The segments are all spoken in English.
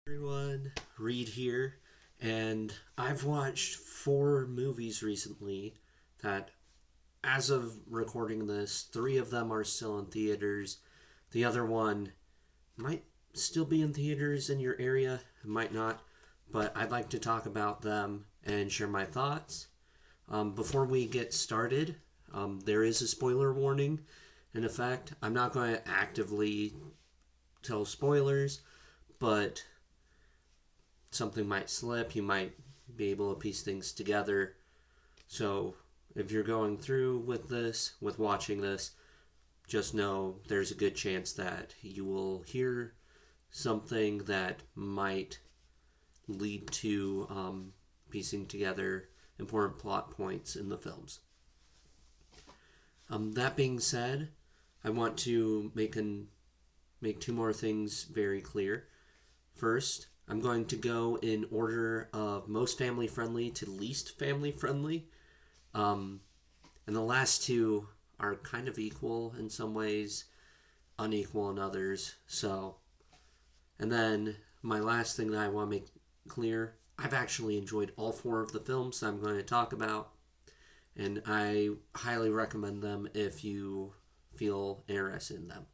Everyone, Reed here, and I've watched four movies recently that, as of recording this, three of them are still in theaters. The other one might still be in theaters in your area, it might not, but I'd like to talk about them and share my thoughts. Before we get started, there is a spoiler warning in effect. I'm not going to actively tell spoilers, but something might slip. You might be able to piece things together. So if you're going through with this, with watching this, just know there's a good chance that you will hear something that might lead to piecing together important plot points in the films. That being said, I want to make two more things very clear. First, I'm going to go in order of most family friendly to least family friendly. Um, and the last two are kind of equal in some ways, unequal in others. And then my last thing that I want to make clear, I've actually enjoyed all four of the films that I'm going to talk about, and I highly recommend them if you feel interested in them.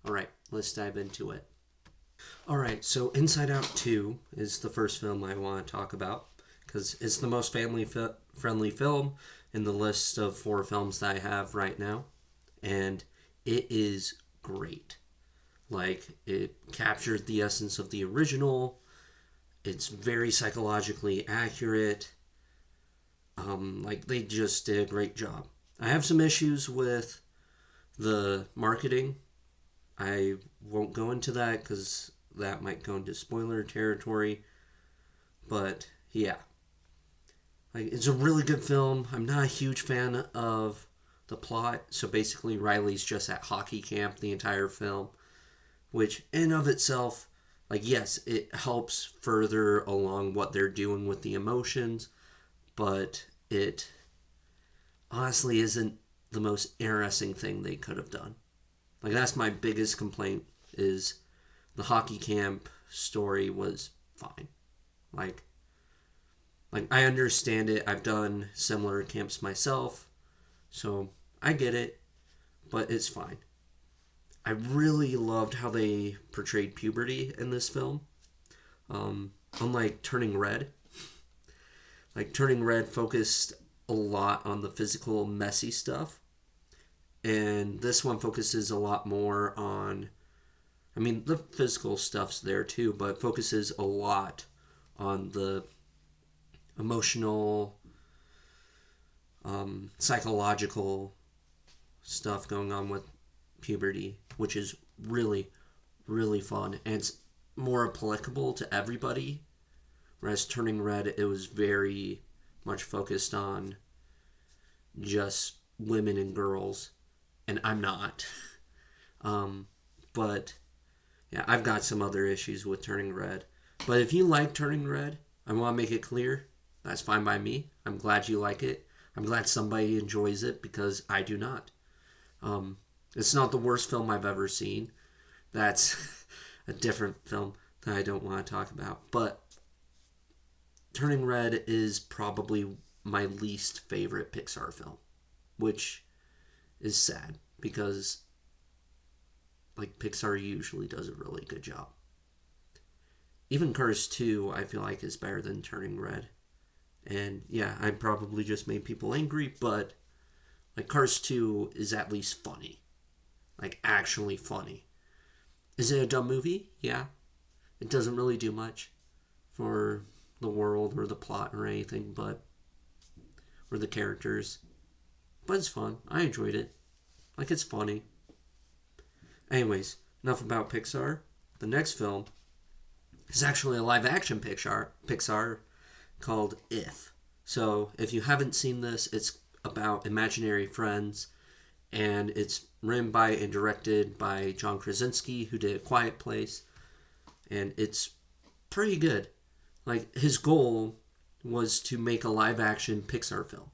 All right, let's dive into it. All right, so Inside Out 2 is the first film I want to talk about because it's the most friendly film in the list of four films that I have right now, and it is great. Like, it captured the essence of the original, it's very psychologically accurate. Like, they just did a great job. I have some issues with the marketing. I won't go into that because that might go into spoiler territory. But yeah, like it's a really good film. I'm not a huge fan of the plot. So basically, Riley's just at hockey camp the entire film, which in of itself, like yes, it helps further along what they're doing with the emotions, but it honestly isn't the most interesting thing they could have done. Like that's my biggest complaint is the hockey camp story was fine. Like like I understand it. I've done similar camps myself, so I get it, but it's fine. I really loved how they portrayed puberty in this film. Unlike Turning Red, like Turning Red focused a lot on the physical, messy stuff, and this one focuses a lot more on. I mean, the physical stuff's there too, but focuses a lot on the emotional, psychological stuff going on with puberty, which is really, really fun. And it's more applicable to everybody. Whereas Turning Red, it was very much focused on just women and girls. And I'm not. But yeah, I've got some other issues with Turning Red. But if you like Turning Red, I want to make it clear that's fine by me. I'm glad you like it. I'm glad somebody enjoys it because I do not. It's not the worst film I've ever seen. That's a different film that I don't want to talk about. But Turning Red is probably my least favorite Pixar film, which is sad because like Pixar usually does a really good job. Even Cars 2, I feel like is better than Turning Red. And yeah, I probably just made people angry, but like Cars 2 is at least funny. Like actually funny. Is it a dumb movie? Yeah. It doesn't really do much for the world or the plot or anything, but or the characters. But it's fun. I enjoyed it. Like it's funny. Anyways, enough about Pixar. The next film is actually a live action Pixar called If. So if you haven't seen this, it's about imaginary friends, and it's written by and directed by John Krasinski, who did A Quiet Place, and it's pretty good. Like his goal was to make a live action Pixar film,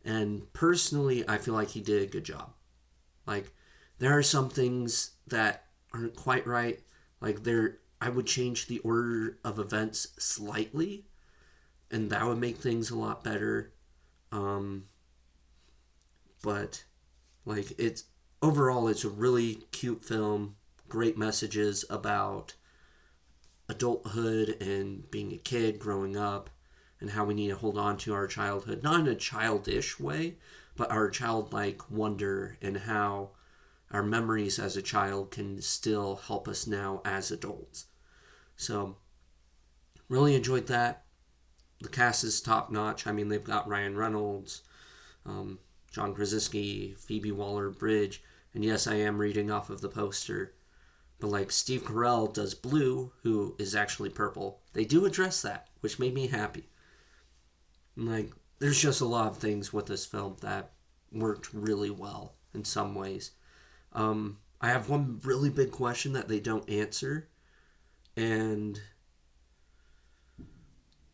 and personally, I feel like he did a good job. Like there are some things that aren't quite right. Like I would change the order of events slightly, and that would make things a lot better. Um, but like it's overall, it's a really cute film. Great messages about adulthood and being a kid growing up, and how we need to hold on to our childhood, not in a childish way, but our childlike wonder, and how our memories as a child can still help us now as adults. So, really enjoyed that. The cast is top notch. I mean, they've got Ryan Reynolds, um, John Krasinski, Phoebe Waller-Bridge, and yes, I am reading off of the poster. But like Steve Carell does Blue, who is actually purple. They do address that, which made me happy. And like, there's just a lot of things with this film that worked really well in some ways. I have one really big question that they don't answer, and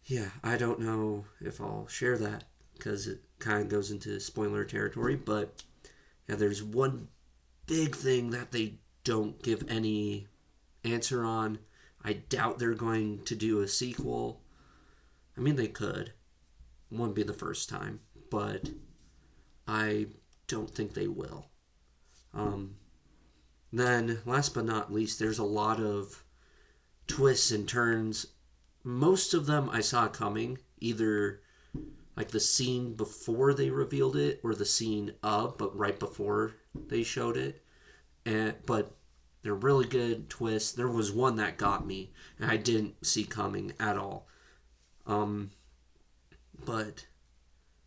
yeah, I don't know if I'll share that because it kind of goes into spoiler territory. But yeah, there's one big thing that they don't give any answer on. I doubt they're going to do a sequel. I mean, they could. It wouldn't be the first time, but I don't think they will. Um, then, last but not least, there's a lot of twists and turns. Most of them I saw coming, either like the scene before they revealed it or the scene of, but right before they showed it. But they're really good twists. There was one that got me, and I didn't see coming at all. Um, but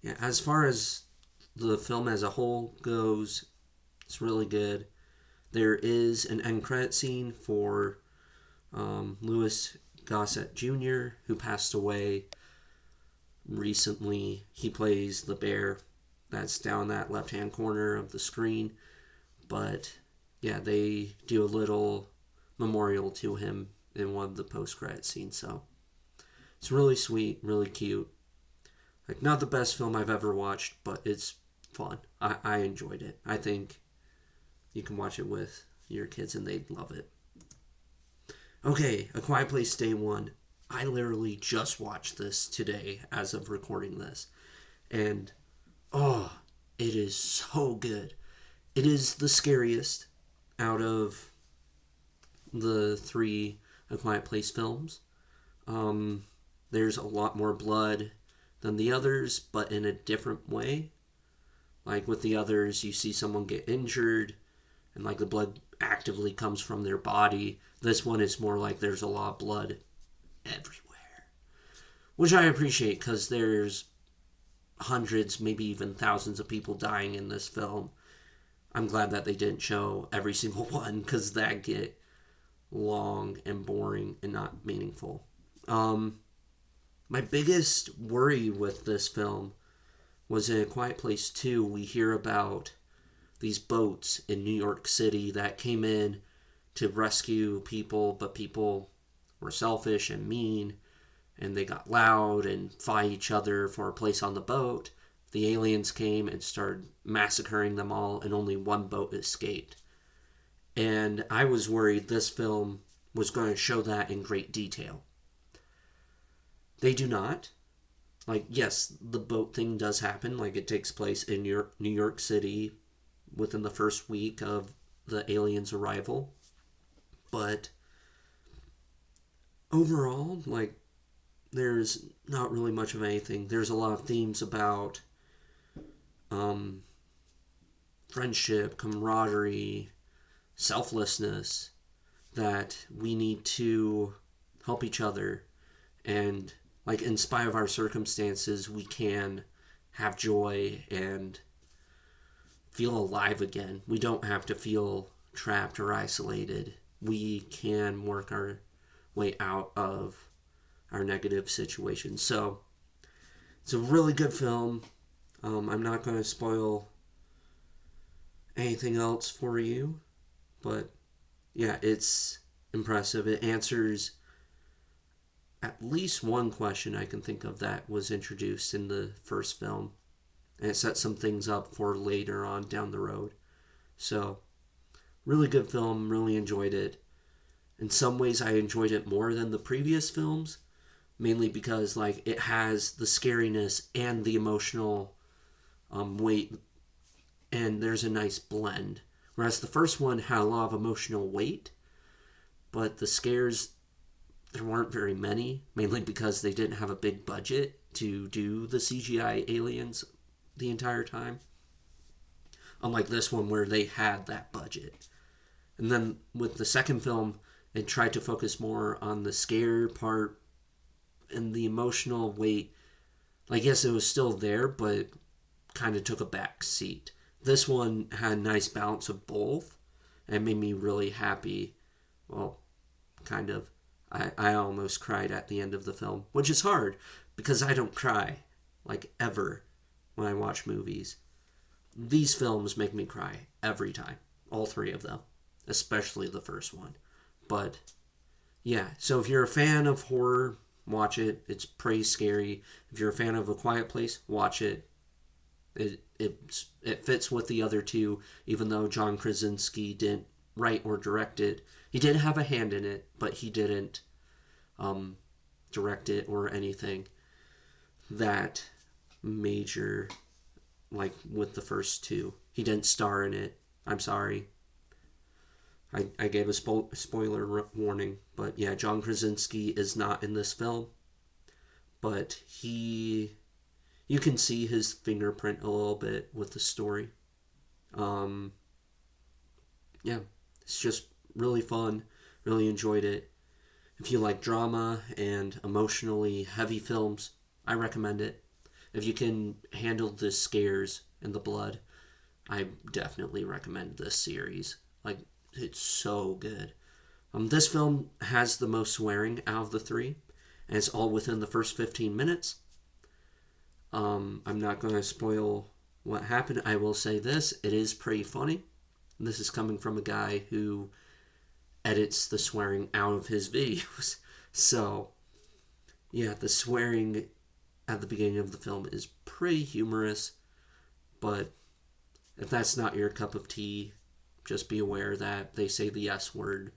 yeah, as far as the film as a whole goes, it's really good. There is an end credit scene for Louis Gossett Jr., who passed away recently. He plays the bear that's down that left hand corner of the screen. But yeah, they do a little memorial to him in one of the post credit scenes. So it's really sweet, really cute. Like, not the best film I've ever watched, but it's fun. I enjoyed it. I think you can watch it with your kids and they'd love it. Okay, A Quiet Place Day 1. I literally just watched this today as of recording this. And, oh, it is so good. It is the scariest out of the three A Quiet Place films. There's a lot more blood than the others, but in a different way. Like with the others, you see someone get injured, and like the blood actively comes from their body. This one is more like there's a lot of blood everywhere, which I appreciate because there's hundreds, maybe even thousands of people dying in this film. I'm glad that they didn't show every single one because that get long and boring and not meaningful. My biggest worry with this film was in A Quiet Place 2. We hear about these boats in New York City that came in to rescue people, but people were selfish and mean, and they got loud and fought each other for a place on the boat. The aliens came and started massacring them all, and only one boat escaped. And I was worried this film was going to show that in great detail. They do not. Like, yes, the boat thing does happen. Like, it takes place in New York City within the first week of the aliens' arrival. But overall, like, there's not really much of anything. There's a lot of themes about friendship, camaraderie, selflessness, that we need to help each other. And like, in spite of our circumstances, we can have joy and feel alive again. We don't have to feel trapped or isolated. We can work our way out of our negative situations. So it's a really good film. I'm not going to spoil anything else for you, but yeah, it's impressive. It answers at least one question I can think of that was introduced in the first film, and it sets some things up for later on down the road. So, really good film, really enjoyed it, In some ways, I enjoyed it more than the previous films, mainly because like it has the scariness and the emotional weight, and there's a nice blend. Whereas the first one had a lot of emotional weight, but the scares, there weren't very many, mainly because they didn't have a big budget to do the CGI aliens the entire time. Unlike this one where they had that budget. And then with the second film, it tried to focus more on the scare part and the emotional weight. Like, yes, it was still there, but kind of took a back seat. This one had a nice balance of both, and it made me really happy. Well, kind of. I almost cried at the end of the film, which is hard because I don't cry, like, ever when I watch movies. These films make me cry every time, all three of them, especially the first one. But yeah, so if you're a fan of horror, watch it. It's pretty scary. If you're a fan of A Quiet Place, watch it. It fits with the other two, even though John Krasinski didn't write or direct it. He did have a hand in it, but he didn't direct it or anything that major, like with the first two. He didn't star in it. I'm sorry. I gave a spoiler warning, but yeah, John Krasinski is not in this film, but you can see his fingerprint a little bit with the story. Um, yeah, it's just really fun. Really enjoyed it. If you like drama and emotionally heavy films, I recommend it. If you can handle the scares and the blood, I definitely recommend this series. Like, it's so good. This film has the most swearing out of the three, and it's all within the first 15 minutes. I'm not going to spoil what happened. I will say this, it is pretty funny. This is coming from a guy who edits the swearing out of his videos. So, yeah, the swearing at the beginning of the film is pretty humorous, but if that's not your cup of tea, just be aware that they say the S word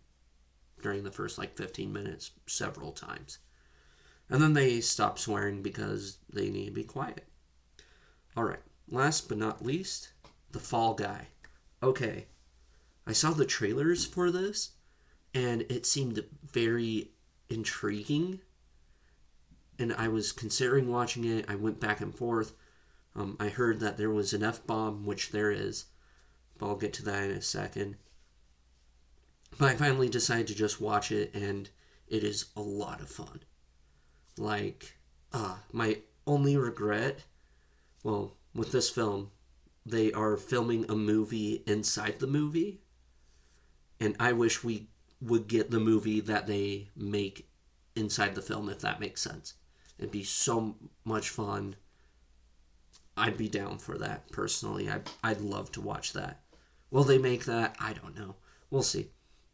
during the first like 15 minutes several times. And then they stop swearing because they need to be quiet. Alright, last but not least, The Fall Guy. Okay, I saw the trailers for this, and it seemed very intriguing. And I was considering watching it. I went back and forth. I heard that there was an F bomb, which there is, but I'll get to that in a second. But I finally decided to just watch it, and it is a lot of fun. Like, my only regret, well, with this film, they are filming a movie inside the movie, and I wish we would get the movie that they make inside the film, if that makes sense. It'd be so much fun. I'd be down for that, personally. I'd love to watch that. Will they make that? I don't know. We'll see.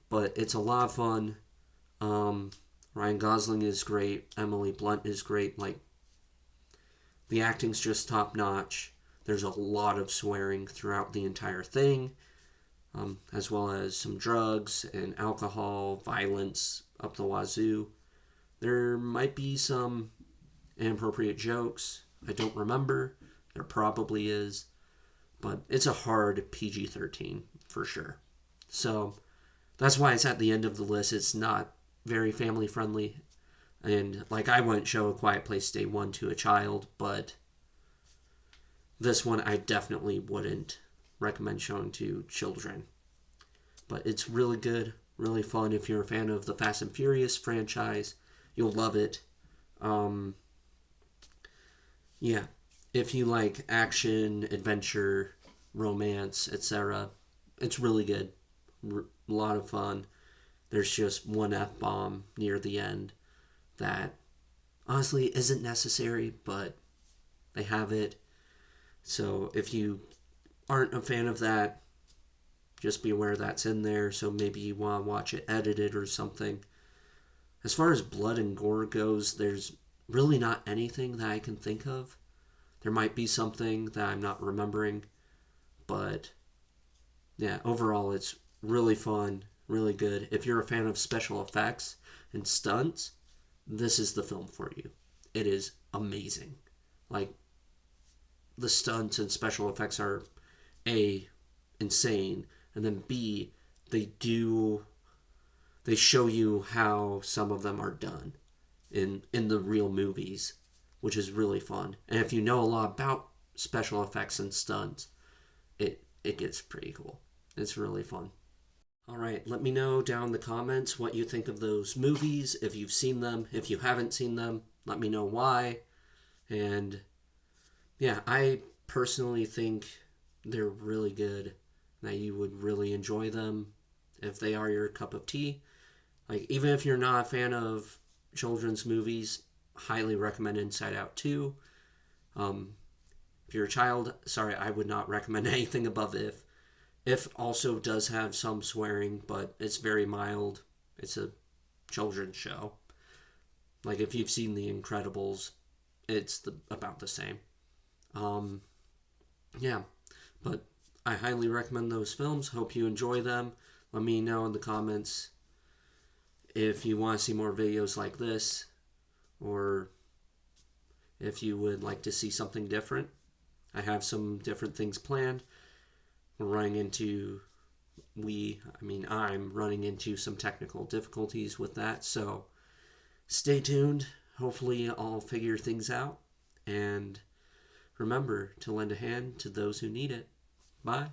But it's a lot of fun. Ryan Gosling is great. Emily Blunt is great. Like, the acting's just top notch. There's a lot of swearing throughout the entire thing, as well as some drugs and alcohol, violence up the wazoo. There might be some inappropriate jokes. I don't remember. There probably is. But it's a hard PG-13 for sure. So that's why it's at the end of the list. It's not very family friendly. And like, I wouldn't show A Quiet Place Day 1 to a child, but this one I definitely wouldn't recommend showing to children. But it's really good, really fun. If you're a fan of the Fast and Furious franchise, you'll love it. Yeah, if you like action, adventure, romance, etc., it's really good. A lot of fun. There's just one F bomb near the end that honestly isn't necessary, but they have it. So if you aren't a fan of that, just be aware that's in there. So maybe you want to watch it edited or something. As far as blood and gore goes, there's really not anything that I can think of. There might be something that I'm not remembering, but yeah, overall it's really fun, really good. If you're a fan of special effects and stunts, this is the film for you. It is amazing. Like, the stunts and special effects are A, insane, and then B, they do they show you how some of them are done in the real movies, which is really fun. And if you know a lot about special effects and stunts, it gets pretty cool. It's really fun. All right, let me know down in the comments what you think of those movies, if you've seen them. If you haven't seen them, let me know why. And yeah, I personally think they're really good, that you would really enjoy them if they are your cup of tea. Like, even if you're not a fan of children's movies, highly recommend Inside Out 2. Um, if you're a child, sorry, I would not recommend anything above If. If also does have some swearing, but it's very mild. It's a children's show. Like, if you've seen The Incredibles, it's about the same. Um, yeah, but I highly recommend those films. Hope you enjoy them. Let me know in the comments if you want to see more videos like this, or if you would like to see something different. I have some different things planned. We're running into I'm running into some technical difficulties with that, so stay tuned. Hopefully I'll figure things out, and remember to lend a hand to those who need it. Bye.